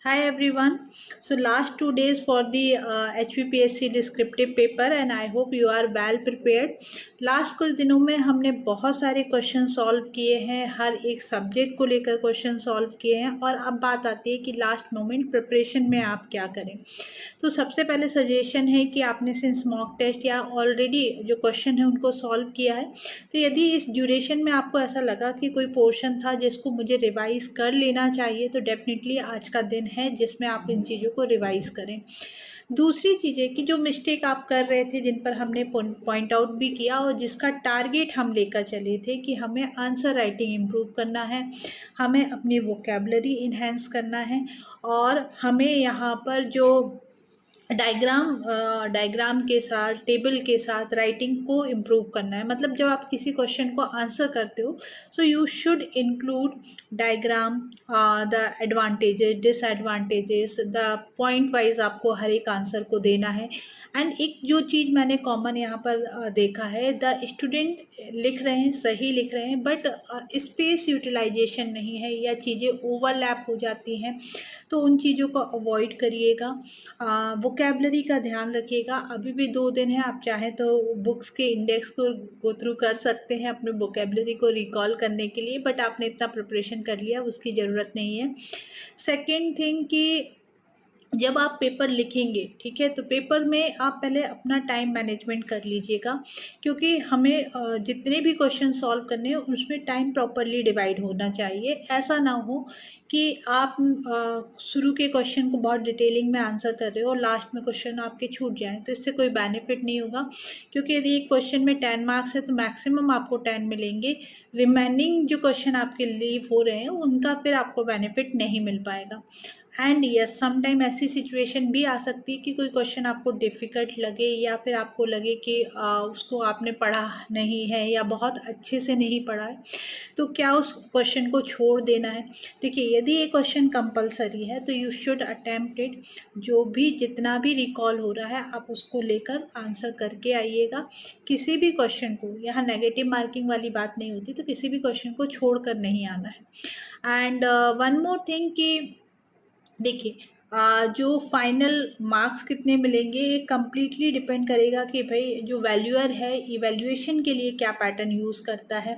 Hi everyone. So last 2 days for the HPPSC descriptive paper and I hope you are well prepared. Last कुछ दिनों में हमने बहुत सारे क्वेश्चन सॉल्व किए हैं, हर एक सब्जेक्ट को लेकर क्वेश्चन सॉल्व किए हैं और अब बात आती है कि लास्ट मोमेंट प्रिपरेशन में आप क्या करें। तो सबसे पहले सजेशन है कि आपने सिंस मॉक टेस्ट या ऑलरेडी जो क्वेश्चन है उनको सॉल्व किया है, तो यदि इस ड्यूरेशन में आपको ऐसा लगा कि कोई पोर्शन था जिसको मुझे रिवाइज कर लेना चाहिए, तो डेफिनेटली आज का दिन है जिसमें आप इन चीज़ों को रिवाइज करें। दूसरी चीज़ है कि जो मिस्टेक आप कर रहे थे, जिन पर हमने पॉइंट आउट भी किया और जिसका टारगेट हम लेकर चले थे कि हमें आंसर राइटिंग इम्प्रूव करना है, हमें अपनी वोकेबलरी इन्हेंस करना है और हमें यहाँ पर जो डायग्राम के साथ, टेबल के साथ राइटिंग को इम्प्रूव करना है। मतलब जब आप किसी क्वेश्चन को आंसर करते हो, so you should include diagram, the advantages, disadvantages, the point wise आपको हर एक आंसर को देना है। एंड एक जो चीज़ मैंने कॉमन यहाँ पर देखा है, द स्टूडेंट लिख रहे हैं, सही लिख रहे हैं, बट स्पेस यूटिलाइजेशन नहीं है या चीज़ें ओवरलैप हो जाती हैं, तो उन चीज़ों को अवॉइड करिएगा। वोकेबलरी का ध्यान रखिएगा। अभी भी 2 दिन है, आप चाहें तो बुक्स के इंडेक्स को गो थ्रू कर सकते हैं अपने वोकेबलरी को रिकॉल करने के लिए, बट आपने इतना प्रिपरेशन कर लिया, उसकी ज़रूरत नहीं है। सेकेंड थिंग कि जब आप पेपर लिखेंगे, ठीक है, तो पेपर में आप पहले अपना टाइम मैनेजमेंट कर लीजिएगा, क्योंकि हमें जितने भी क्वेश्चन सॉल्व करने हैं उसमें टाइम प्रॉपरली डिवाइड होना चाहिए। ऐसा ना हो कि आप शुरू के क्वेश्चन को बहुत डिटेलिंग में आंसर कर रहे हो और लास्ट में क्वेश्चन आपके छूट जाएँ, तो इससे कोई बेनिफिट नहीं होगा। क्योंकि यदि एक क्वेश्चन में 10 मार्क्स है तो मैक्सिमम आपको 10 मिलेंगे, रिमेनिंग जो क्वेश्चन आपके लीव हो रहे हैं उनका फिर आपको बेनिफिट नहीं मिल पाएगा। एंड यस, समटाइम ऐसी सिचुएशन भी आ सकती है कि कोई क्वेश्चन आपको डिफ़िकल्ट लगे या फिर आपको लगे कि उसको आपने पढ़ा नहीं है या बहुत अच्छे से नहीं पढ़ा है, तो क्या उस क्वेश्चन को छोड़ देना है। देखिए, यदि ये क्वेश्चन कंपलसरी है तो यू शुड अटेम्प्ट इट। जो भी जितना भी रिकॉल हो रहा है आप उसको लेकर आंसर करके आइएगा। किसी भी क्वेश्चन को, यहाँ नेगेटिव मार्किंग वाली बात नहीं होती, तो किसी भी क्वेश्चन को छोड़ कर नहीं आना है। एंड वन मोर थिंग कि देखिए, जो फाइनल मार्क्स कितने मिलेंगे ये कम्प्लीटली डिपेंड करेगा कि भाई जो वैल्यूअर है इवैल्यूएशन के लिए क्या पैटर्न यूज़ करता है।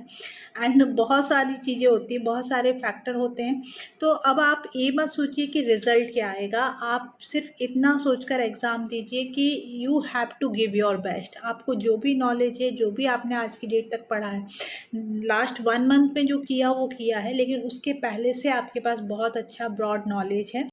एंड बहुत सारी चीज़ें होती हैं, बहुत सारे फैक्टर होते हैं। तो अब आप ये मत सोचिए कि रिज़ल्ट क्या आएगा, आप सिर्फ इतना सोचकर एग्ज़ाम दीजिए कि you have to give your best. आपको जो भी नॉलेज है, जो भी आपने आज की डेट तक पढ़ा है, लास्ट 1 मंथ में जो किया वो किया है, लेकिन उसके पहले से आपके पास बहुत अच्छा ब्रॉड नॉलेज है।